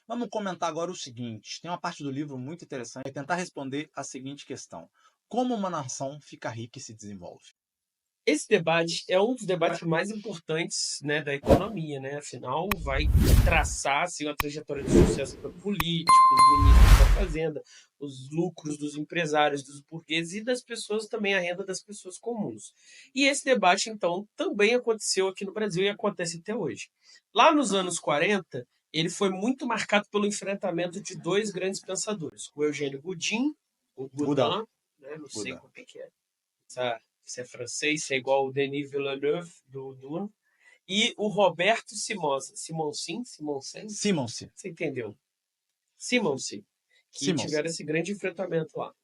Vamos comentar agora o seguinte: tem uma parte do livro muito interessante, é tentar responder a seguinte questão: como uma nação fica rica e se desenvolve? Esse debate é um dos debates mais importantes, né, da economia, né? Afinal, vai traçar assim, uma trajetória de sucesso para políticos, ministros da Fazenda, os lucros dos empresários, dos burgueses e das pessoas também, a renda das pessoas comuns. E esse debate, então, também aconteceu aqui no Brasil e acontece até hoje. Lá nos anos 40, ele foi muito marcado pelo enfrentamento de dois grandes pensadores, o Eugênio Goudin, o Buda, Godin, né, não sei Buda. como é que é, se é francês, se é igual o Denis Villeneuve do Dune, e o Roberto Simonsen, Simonse. você entendeu? Simonsen, que Simonse. tiveram esse grande enfrentamento lá.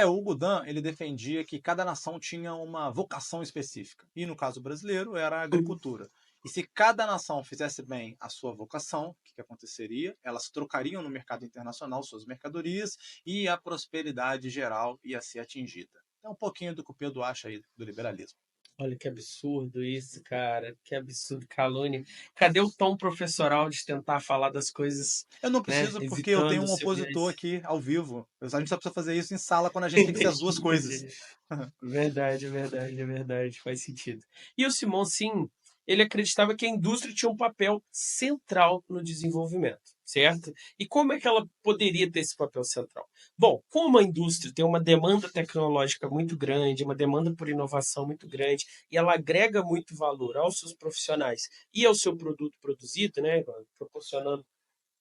O Budan, ele defendia que cada nação tinha uma vocação específica. E no caso brasileiro, era a agricultura. E se cada nação fizesse bem a sua vocação, o que aconteceria? Elas trocariam no mercado internacional suas mercadorias e a prosperidade geral ia ser atingida. É um pouquinho do que o Pedro acha aí do liberalismo. Olha que absurdo isso, cara. Que absurdo, calúnia. Cadê o tom professoral de tentar falar das coisas, Eu não né? preciso porque eu tenho Evitando um ser opositor viés. aqui ao vivo. A gente só precisa fazer isso em sala quando a gente tem que ser as duas coisas. Entendi. Verdade, verdade, é verdade, faz sentido. E o Simon, sim, ele acreditava que a indústria tinha um papel central no desenvolvimento, certo? E como é que ela poderia ter esse papel central? Bom, como a indústria tem uma demanda tecnológica muito grande, uma demanda por inovação muito grande, e ela agrega muito valor aos seus profissionais e ao seu produto produzido, né, proporcionando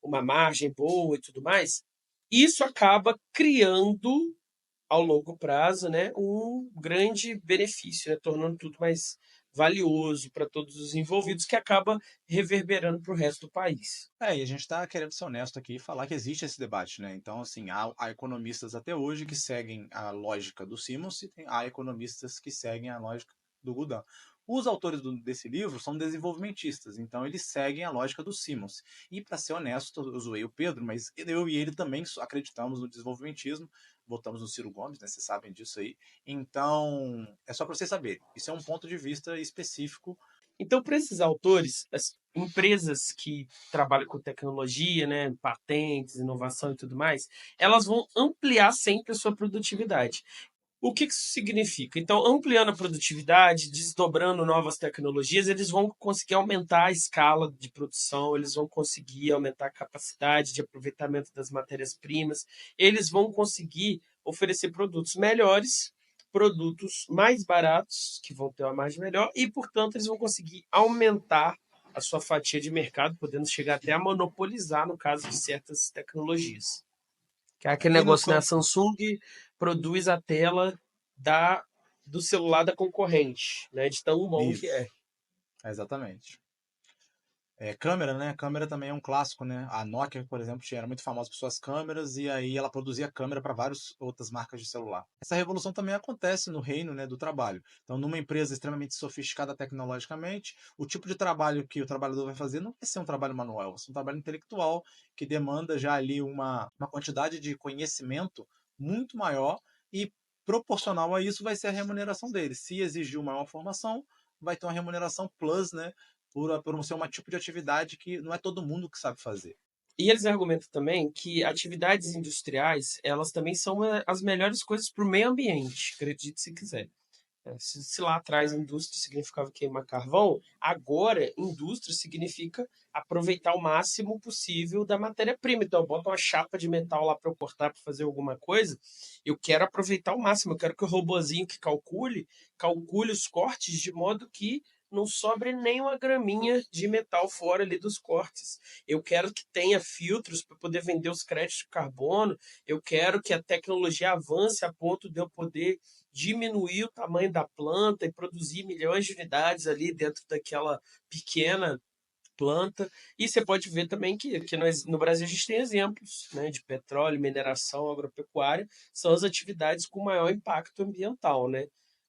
uma margem boa e tudo mais, isso acaba criando ao longo prazo, né, um grande benefício, né, tornando tudo mais valioso para todos os envolvidos, que acaba reverberando para o resto do país. E a gente está querendo ser honesto aqui e falar que existe esse debate, né? Então, assim, há economistas até hoje que seguem a lógica do Simons e há economistas que seguem a lógica do Goudin. Os autores desse livro são desenvolvimentistas, então eles seguem a lógica do Simons. E, para ser honesto, eu zoei o Pedro, mas eu e ele também acreditamos no desenvolvimentismo, votamos no Ciro Gomes, né? Vocês sabem disso aí. Então, é só para vocês saberem. Isso é um ponto de vista específico. Então, para esses autores, as empresas que trabalham com tecnologia, né, patentes, inovação e tudo mais, elas vão ampliar sempre a sua produtividade. O que isso significa? Então, ampliando a produtividade, desdobrando novas tecnologias, eles vão conseguir aumentar a escala de produção, eles vão conseguir aumentar a capacidade de aproveitamento das matérias-primas, eles vão conseguir oferecer produtos melhores, produtos mais baratos, que vão ter uma margem melhor, e, portanto, eles vão conseguir aumentar a sua fatia de mercado, podendo chegar até a monopolizar no caso de certas tecnologias. Que é aquele E no, negócio, né? A Samsung produz a tela da, do celular da concorrente, né? De tão bom que isso, é. exatamente. Câmera, né? Câmera também é um clássico, né? A Nokia, por exemplo, era muito famosa por suas câmeras e aí ela produzia câmera para várias outras marcas de celular. Essa revolução também acontece no reino, né, do trabalho. Então, numa empresa extremamente sofisticada tecnologicamente, o tipo de trabalho que o trabalhador vai fazer não vai ser um trabalho manual, vai ser um trabalho intelectual que demanda já ali uma quantidade de conhecimento muito maior e proporcional a isso vai ser a remuneração dele. Se exigir maior formação, vai ter uma remuneração plus, né? Por ser um tipo de atividade que não é todo mundo que sabe fazer. E eles argumentam também que atividades industriais, elas também são as melhores coisas para o meio ambiente, acredite se quiser. Se lá atrás indústria significava queimar carvão, agora indústria significa aproveitar o máximo possível da matéria-prima. Então, eu boto uma chapa de metal lá para eu cortar para fazer alguma coisa, eu quero aproveitar o máximo, eu quero que o robozinho que calcule os cortes de modo que não sobre nem uma graminha de metal fora ali dos cortes. Eu quero que tenha filtros para poder vender os créditos de carbono. Eu quero que a tecnologia avance a ponto de eu poder diminuir o tamanho da planta e produzir milhões de unidades ali dentro daquela pequena planta. E você pode ver também que nós, no Brasil a gente tem exemplos, né, de petróleo, mineração, agropecuária, são as atividades com maior impacto ambiental, né?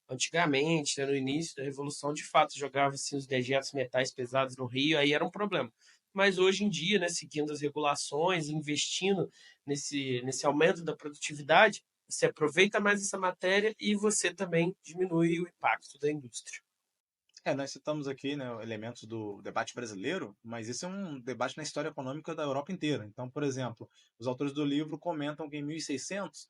Antigamente, né, no início da Revolução, de fato, jogava assim, os dejetos metais pesados no rio, aí era um problema. Mas hoje em dia, né, seguindo as regulações, investindo nesse aumento da produtividade, você aproveita mais essa matéria e você também diminui o impacto da indústria. Nós citamos aqui, né, elementos do debate brasileiro, mas isso é um debate na história econômica da Europa inteira. Então, por exemplo, os autores do livro comentam que em 1600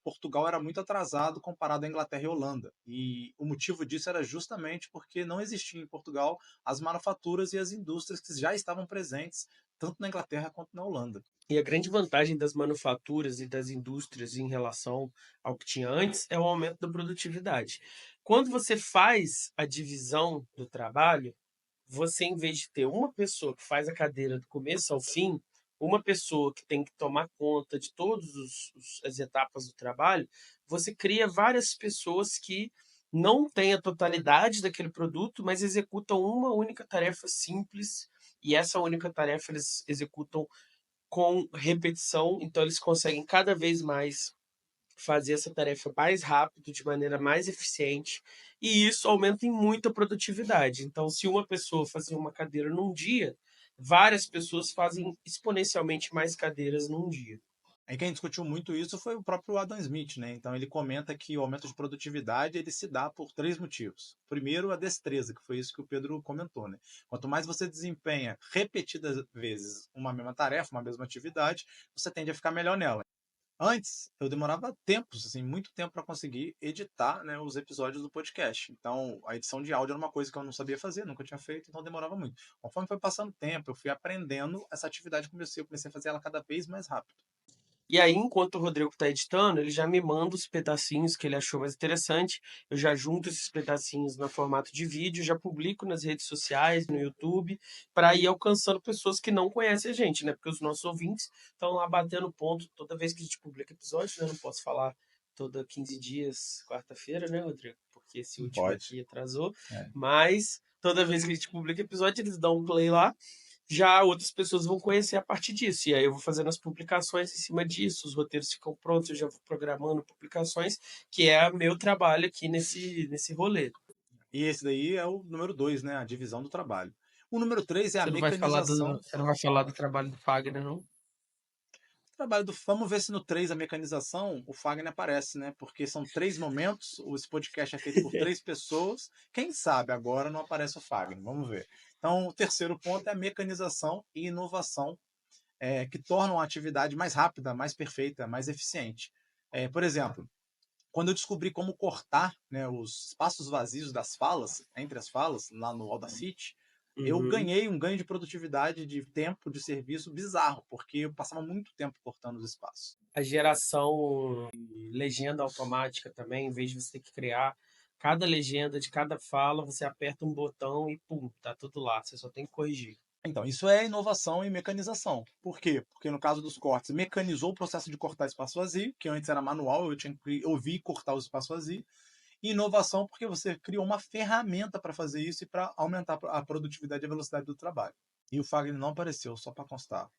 Portugal era muito atrasado comparado à Inglaterra e Holanda. E o motivo disso era justamente porque não existiam em Portugal as manufaturas e as indústrias que já estavam presentes tanto na Inglaterra quanto na Holanda. E a grande vantagem das manufaturas e das indústrias em relação ao que tinha antes é o aumento da produtividade. Quando você faz a divisão do trabalho, você, em vez de ter uma pessoa que faz a cadeira do começo ao fim, uma pessoa que tem que tomar conta de todas as etapas do trabalho, você cria várias pessoas que não têm a totalidade daquele produto, mas executam uma única tarefa simples, e essa única tarefa eles executam com repetição, então eles conseguem cada vez mais fazer essa tarefa mais rápido, de maneira mais eficiente, e isso aumenta em muito a produtividade. Então, se uma pessoa fazia uma cadeira num dia, várias pessoas fazem exponencialmente mais cadeiras num dia. Aí quem discutiu muito isso foi o próprio Adam Smith, né? Então ele comenta que o aumento de produtividade ele se dá por três motivos. Primeiro, a destreza, que foi isso que o Pedro comentou, né? Quanto mais você desempenha repetidas vezes uma mesma tarefa, uma mesma atividade, você tende a ficar melhor nela. Antes, eu demorava tempos, assim, muito tempo para conseguir editar, né, os episódios do podcast. Então, a edição de áudio era uma coisa que eu não sabia fazer, nunca tinha feito, então demorava muito. Conforme foi passando o tempo, eu fui aprendendo essa atividade, eu comecei a fazer ela cada vez mais rápido. E aí, enquanto o Rodrigo está editando, ele já me manda os pedacinhos que ele achou mais interessante. Eu já junto esses pedacinhos no formato de vídeo, já publico nas redes sociais, no YouTube, para ir alcançando pessoas que não conhecem a gente, né? Porque os nossos ouvintes estão lá batendo ponto toda vez que a gente publica episódio, né? Não posso falar toda 15 dias, quarta-feira, né, Rodrigo? Porque esse último Pode. aqui atrasou. É. Mas toda vez que a gente publica episódio, eles dão um play lá, já outras pessoas vão conhecer a partir disso. E aí eu vou fazendo as publicações em cima disso, os roteiros ficam prontos, eu já vou programando publicações, que é o meu trabalho aqui nesse rolê. E esse daí é o número 2, né? A divisão do trabalho. O número 3 é a Você não vai falar mecanização. você não vai falar do trabalho do Fagner, não? Vamos ver se no 3 a mecanização, o Fagner aparece, né? Porque são três momentos, esse podcast é feito por três pessoas. Quem sabe agora não aparece o Fagner, vamos ver. Então, o terceiro ponto é a mecanização e inovação, que tornam a atividade mais rápida, mais perfeita, mais eficiente. Por exemplo, quando eu descobri como cortar, né, os espaços vazios das falas, entre as falas, lá no Audacity, eu Uhum. ganhei um ganho de produtividade, de tempo de serviço bizarro, porque eu passava muito tempo cortando os espaços. A geração de legenda automática também, em vez de você ter que criar cada legenda de cada fala, você aperta um botão e pum, tá tudo lá. Você só tem que corrigir. Então, isso é inovação e mecanização. Por quê? Porque no caso dos cortes, mecanizou o processo de cortar espaço vazio, que antes era manual, eu tinha que ouvir e cortar o espaço vazio. E inovação porque você criou uma ferramenta para fazer isso e para aumentar a produtividade e a velocidade do trabalho. E o Fagner não apareceu, só para constar.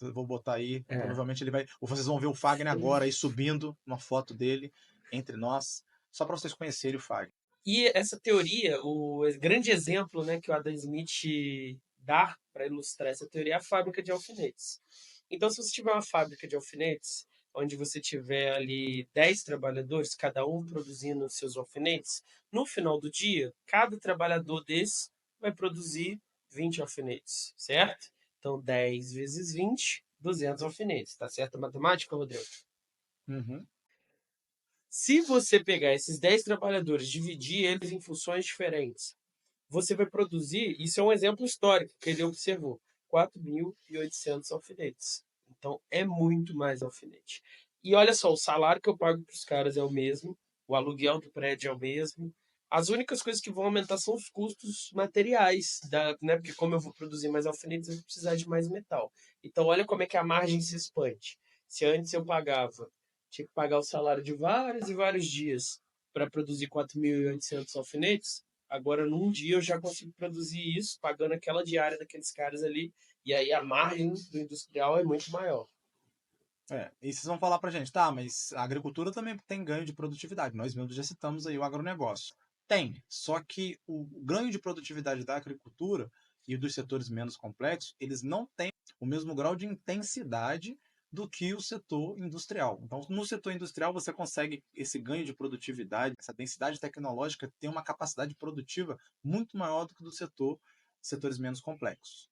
Eu vou botar aí, É. provavelmente ele vai. Ou vocês vão ver o Fagner agora aí subindo uma foto dele entre nós, só para vocês conhecerem o Fagner. E essa teoria, o grande exemplo, né, que o Adam Smith dá para ilustrar essa teoria é a fábrica de alfinetes. Então, se você tiver uma fábrica de alfinetes, onde você tiver ali 10 trabalhadores, cada um produzindo seus alfinetes, no final do dia, cada trabalhador desse vai produzir 20 alfinetes, certo? Então, 10 vezes 20, 200 alfinetes. Tá certo a matemática, Rodrigo? Uhum. Se você pegar esses 10 trabalhadores, dividir eles em funções diferentes, você vai produzir, isso é um exemplo histórico que ele observou, 4.800 alfinetes. Então é muito mais alfinete. E olha só, o salário que eu pago para os caras é o mesmo, o aluguel do prédio é o mesmo. As únicas coisas que vão aumentar são os custos materiais, né? Porque como eu vou produzir mais alfinetes, eu vou precisar de mais metal. Então olha como é que a margem se expande. Se antes eu pagava, tinha que pagar o salário de vários e vários dias para produzir 4.800 alfinetes, agora, num dia, eu já consigo produzir isso, pagando aquela diária daqueles caras ali, e aí a margem do industrial é muito maior. E vocês vão falar pra gente, tá, mas a agricultura também tem ganho de produtividade. Nós mesmos já citamos aí o agronegócio. Tem, só que o ganho de produtividade da agricultura e dos setores menos complexos, eles não têm o mesmo grau de intensidade do que o setor industrial. Então, no setor industrial, você consegue esse ganho de produtividade, essa densidade tecnológica, ter uma capacidade produtiva muito maior do que do setores menos complexos.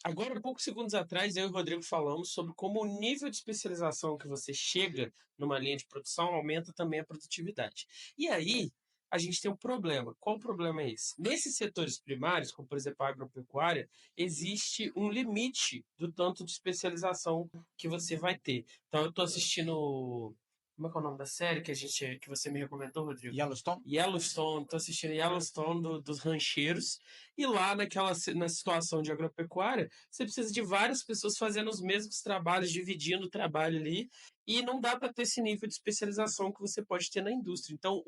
Agora, poucos segundos atrás, eu e o Rodrigo falamos sobre como o nível de especialização que você chega numa linha de produção aumenta também a produtividade. E aí, a gente tem um problema. Qual o problema é esse? Nesses setores primários, como por exemplo a agropecuária, existe um limite do tanto de especialização que você vai ter. Então, eu estou assistindo. Como é que é o nome da série que você me recomendou, Rodrigo? Yellowstone? Yellowstone, tô assistindo Yellowstone dos rancheiros, e lá na situação de agropecuária, você precisa de várias pessoas fazendo os mesmos trabalhos, dividindo o trabalho ali, e não dá para ter esse nível de especialização que você pode ter na indústria. Então,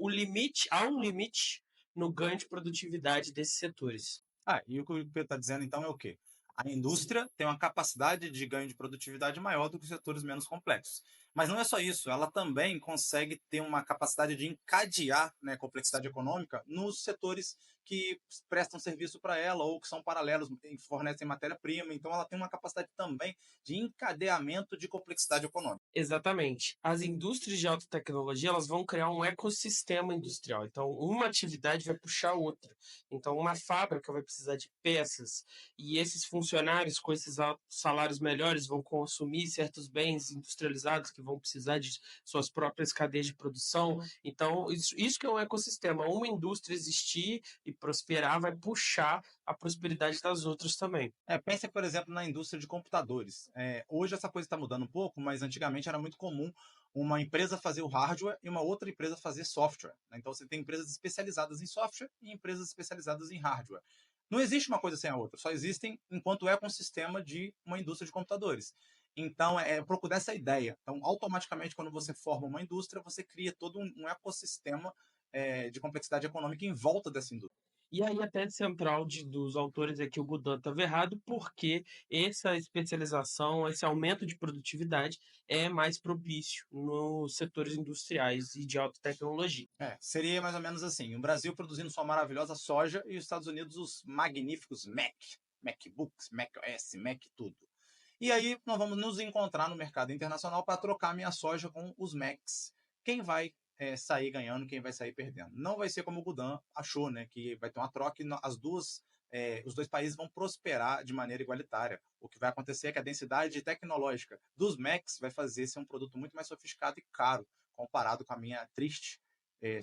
há um limite no ganho de produtividade desses setores. E o que o Pedro está dizendo, então, é o quê? A indústria tem uma capacidade de ganho de produtividade maior do que os setores menos complexos. Mas não é só isso, ela também consegue ter uma capacidade de encadear, né, complexidade econômica nos setores que prestam serviço para ela ou que são paralelos, fornecem matéria-prima. Então, ela tem uma capacidade também de encadeamento de complexidade econômica. Exatamente. As indústrias de alta tecnologia, elas vão criar um ecossistema industrial. Então, uma atividade vai puxar outra. Então, uma fábrica vai precisar de peças e esses funcionários com esses salários melhores vão consumir certos bens industrializados que vão precisar de suas próprias cadeias de produção. Então, isso que é um ecossistema. Uma indústria existir e prosperar vai puxar a prosperidade das outras também. Pense, por exemplo, na indústria de computadores. Hoje essa coisa está mudando um pouco, mas antigamente era muito comum uma empresa fazer o hardware e uma outra empresa fazer software, né? Então você tem empresas especializadas em software e empresas especializadas em hardware. Não existe uma coisa sem a outra, só existem enquanto ecossistema de uma indústria de computadores. Então, é procurar essa ideia. Então, automaticamente, quando você forma uma indústria, você cria todo um ecossistema de complexidade econômica em volta dessa indústria. E aí a tese central dos autores é que o Budan estava errado porque essa especialização, esse aumento de produtividade é mais propício nos setores industriais e de alta tecnologia. Seria mais ou menos assim: o Brasil produzindo sua maravilhosa soja e os Estados Unidos os magníficos MacBooks, macOS, Mac tudo. E aí nós vamos nos encontrar no mercado internacional para trocar minha soja com os Macs. Quem vai sair ganhando, quem vai sair perdendo? Não vai ser como o Gudan achou, né? Que vai ter uma troca e os dois países vão prosperar de maneira igualitária. O que vai acontecer é que a densidade tecnológica dos Macs vai fazer ser um produto muito mais sofisticado e caro, comparado com a minha triste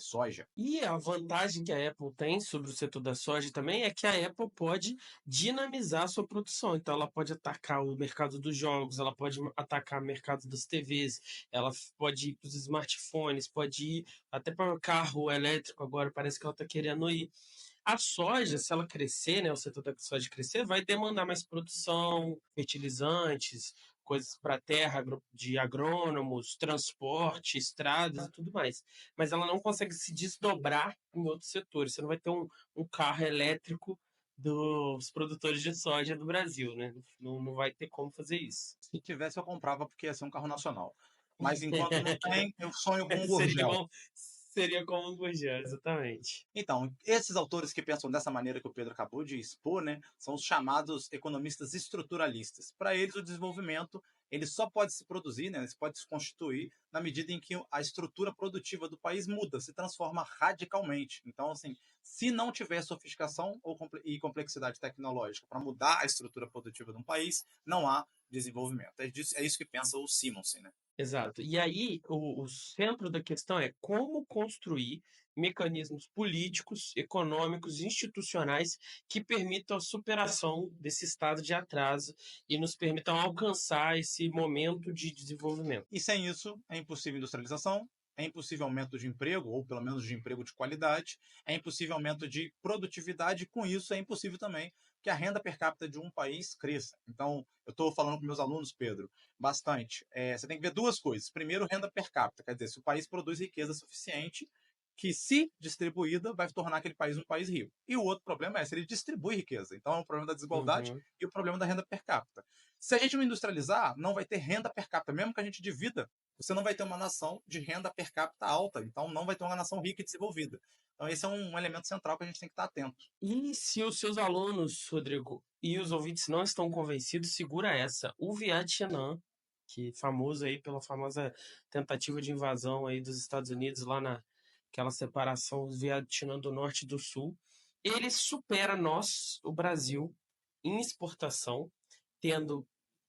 soja. E a vantagem que a Apple tem sobre o setor da soja também é que a Apple pode dinamizar a sua produção. Então, ela pode atacar o mercado dos jogos, ela pode atacar o mercado das TVs, ela pode ir para os smartphones, pode ir até para o carro elétrico agora, parece que ela está querendo ir. A soja, se ela crescer, né, o setor da soja crescer, vai demandar mais produção, fertilizantes, coisas para a terra, de agrônomos, transporte, estradas e tudo mais. Mas ela não consegue se desdobrar em outros setores. Você não vai ter um carro elétrico dos produtores de soja do Brasil, né? Não vai ter como fazer isso. Se tivesse, eu comprava porque ia ser um carro nacional. Mas enquanto não tem, eu sonho com um seria, Gurgel. seria como um Gurgel, exatamente. Então, esses autores que pensam dessa maneira que o Pedro acabou de expor, né, são os chamados economistas estruturalistas. Para eles, o desenvolvimento ele só pode se produzir, né, se pode se constituir na medida em que a estrutura produtiva do país muda, se transforma radicalmente. Então, assim, se não tiver sofisticação e complexidade tecnológica para mudar a estrutura produtiva de um país, não há desenvolvimento. É isso que pensa o Simonsen, né? Exato. E aí, o centro da questão é como construir mecanismos políticos, econômicos, institucionais que permitam a superação desse estado de atraso e nos permitam alcançar esse momento de desenvolvimento. E sem isso, é impossível industrialização, é impossível aumento de emprego, ou pelo menos de emprego de qualidade, é impossível aumento de produtividade, e com isso é impossível também que a renda per capita de um país cresça. Então, eu estou falando com meus alunos, Pedro, bastante. Você tem que ver duas coisas. Primeiro, renda per capita, quer dizer, se o país produz riqueza suficiente, que, se distribuída, vai tornar aquele país um país rico. E o outro problema é se ele distribui riqueza. Então, é o problema da desigualdade Uhum. e o problema da renda per capita. Se a gente não industrializar, não vai ter renda per capita. Mesmo que a gente divida, você não vai ter uma nação de renda per capita alta. Então, não vai ter uma nação rica e desenvolvida. Então, esse é um elemento central que a gente tem que estar atento. E se os seus alunos, Rodrigo, e os ouvintes não estão convencidos, segura essa. O Vietnã que famoso aí pela famosa tentativa de invasão aí dos Estados Unidos lá naquela separação do Vietnã do Norte e do Sul. Ele supera nós, o Brasil, em exportação, tendo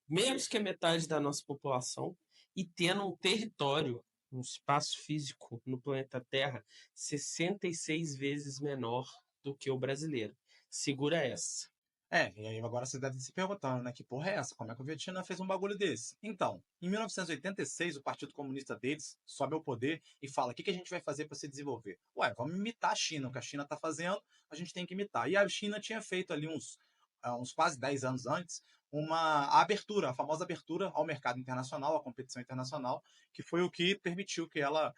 menos que a metade da nossa população e tendo um território, um espaço físico no planeta Terra 66 vezes menor do que o brasileiro. Segura essa. E aí agora você deve se perguntando, né? Que porra é essa? Como é que o Vietnã fez um bagulho desse? Então, em 1986, o Partido Comunista deles sobe ao poder e fala: o que a gente vai fazer para se desenvolver? Ué, vamos imitar a China. O que a China está fazendo, a gente tem que imitar. E a China tinha feito ali uns quase 10 anos antes a abertura, a famosa abertura ao mercado internacional, à competição internacional, que foi o que permitiu que ela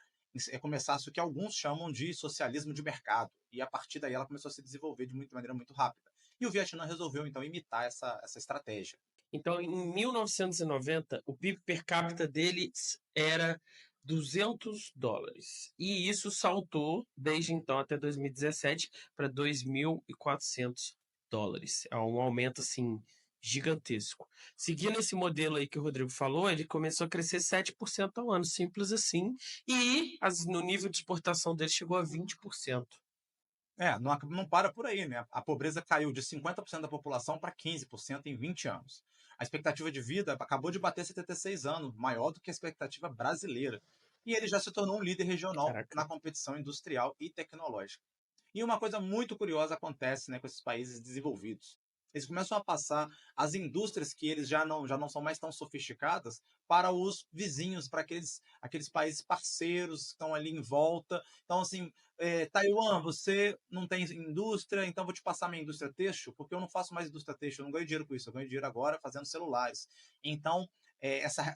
começasse o que alguns chamam de socialismo de mercado. E a partir daí ela começou a se desenvolver de maneira muito rápida. E o Vietnã resolveu, então, imitar essa estratégia. Então, em 1990, o PIB per capita deles era $200. E isso saltou, desde então até 2017, para $2.400. É um aumento, assim, gigantesco. Seguindo esse modelo aí que o Rodrigo falou, ele começou a crescer 7% ao ano, simples assim. E no nível de exportação dele chegou a 20%. Não para por aí, né? A pobreza caiu de 50% da população para 15% em 20 anos. A expectativa de vida acabou de bater 76 anos, maior do que a expectativa brasileira. E ele já se tornou um líder regional Caraca. na competição industrial e tecnológica. E uma coisa muito curiosa acontece, né, com esses países desenvolvidos. Eles começam a passar as indústrias que eles já não são mais tão sofisticadas para os vizinhos, para aqueles países parceiros que estão ali em volta. Então, assim, Taiwan, você não tem indústria, então vou te passar minha indústria têxtil, porque eu não faço mais indústria têxtil, eu não ganho dinheiro com isso, eu ganho dinheiro agora fazendo celulares. Então,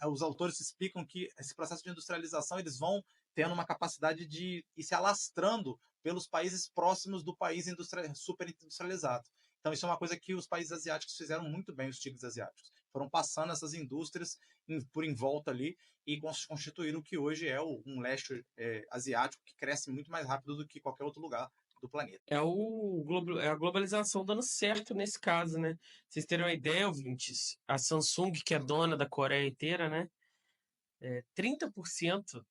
os autores explicam que esse processo de industrialização, eles vão tendo uma capacidade de ir se alastrando pelos países próximos do país super industrializado. Então, isso é uma coisa que os países asiáticos fizeram muito bem, os tigres asiáticos. Foram passando essas indústrias por em volta ali e constituíram o que hoje é um leste asiático que cresce muito mais rápido do que qualquer outro lugar do planeta. É a globalização dando certo nesse caso, né? Vocês terem uma ideia, ouvintes, a Samsung, que é dona da Coreia inteira, né? 30%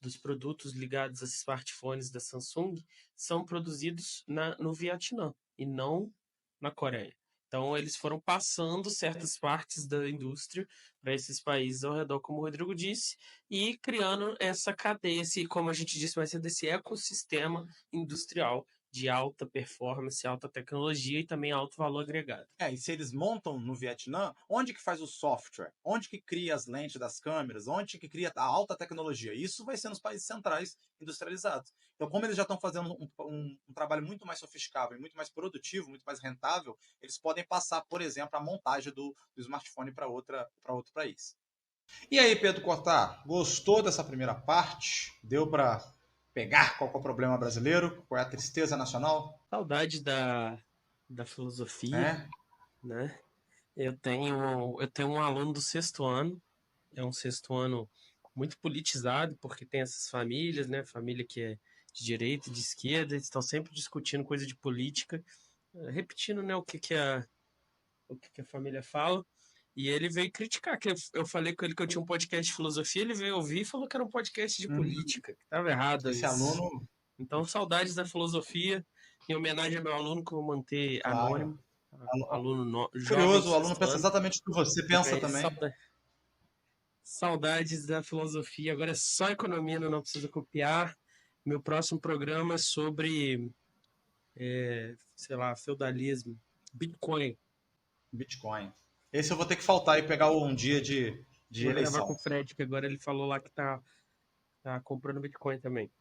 dos produtos ligados a smartphones da Samsung são produzidos no Vietnã e não na Coreia. Então, eles foram passando certas partes da indústria para esses países ao redor, como o Rodrigo disse, e criando essa cadeia, como a gente disse mais cedo, esse ecossistema industrial de alta performance, alta tecnologia e também alto valor agregado. E se eles montam no Vietnã, onde que faz o software? Onde que cria as lentes das câmeras? Onde que cria a alta tecnologia? Isso vai ser nos países centrais industrializados. Então, como eles já estão fazendo um trabalho muito mais sofisticado, muito mais produtivo, muito mais rentável, eles podem passar, por exemplo, a montagem do smartphone para outro país. E aí, Pedro Cortar, gostou dessa primeira parte? Deu para pegar qual é o problema brasileiro? Qual é a tristeza nacional? Saudade da filosofia, né? Eu tenho um aluno do sexto ano, é um sexto ano muito politizado, porque tem essas famílias, né? Família que é de direita e de esquerda, eles estão sempre discutindo coisa de política, repetindo, né, o que a família fala. E ele veio criticar, que eu falei com ele que eu tinha um podcast de filosofia, ele veio ouvir e falou que era um podcast de política, que estava errado Esse isso. aluno, Então, saudades da filosofia, em homenagem ao meu aluno, que eu vou manter claro, anônimo, aluno jovem de curioso, o aluno sexto pensa ano. exatamente o que você pensa Mas também. saudades da filosofia. Agora é só economia, não precisa copiar. Meu próximo programa é sobre, sei lá, feudalismo, Bitcoin. Bitcoin. Esse eu vou ter que faltar e pegar um dia de Vou gravar com eleição. o Fred, que agora ele falou lá que tá comprando Bitcoin também.